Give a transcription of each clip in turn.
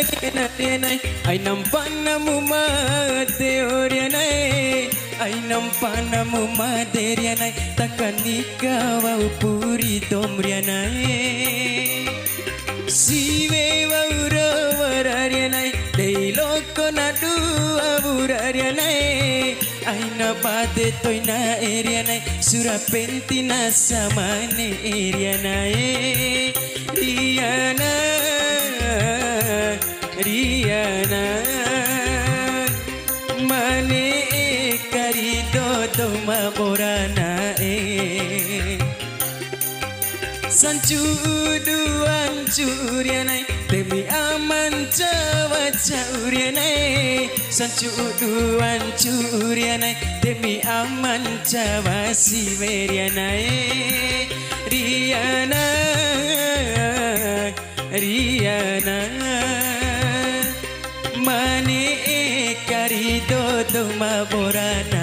Rianai ay nampak namu mate Rianai ay nampak namu mate Rianai takkan nikah wau puri dom Rianai siwe wau rawara Rianai dei loko nadu abura Rianai ay napate toy na Rianai surapentina samane Rianai Riana Riana mane karido doma borana sancu duan curianai demi aman jawa curianai sancu duan curianai demi aman jawa siberianai Riana Riana mane karido doma borana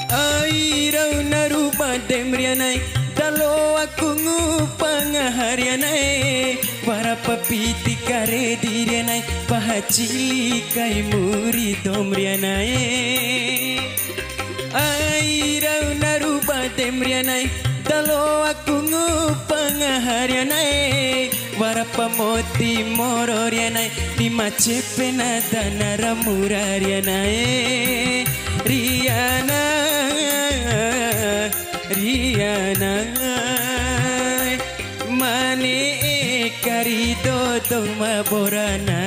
Airau narupa demrianai dalo aku ngupang harianai para papiti kare dirianai pahaci kai muri domrianai Airau narupa demrianai dalo aku ngupang harianai warapa moti mororianai di macepena danara murarianai Riana Riana mane karido doma borana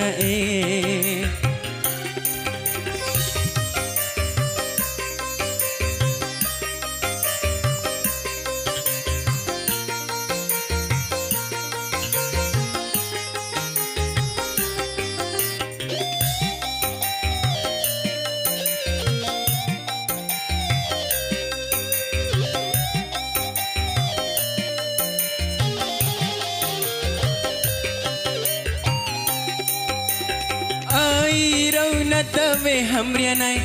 Airau natawe hamrianai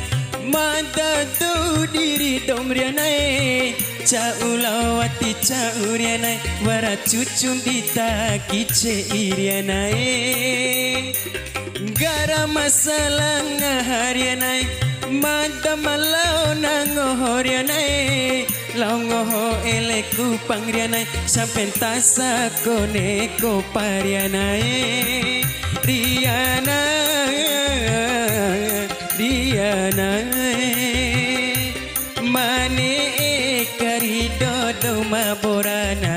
mada tu diri domrianai caulawati caurianai wara cucun ditaki ceirianai gara masalah ngaharianai mada malau nangohorianai longoho eleku pangrianai sampai tasa koneko parianai Riana Riana mane karido doma borana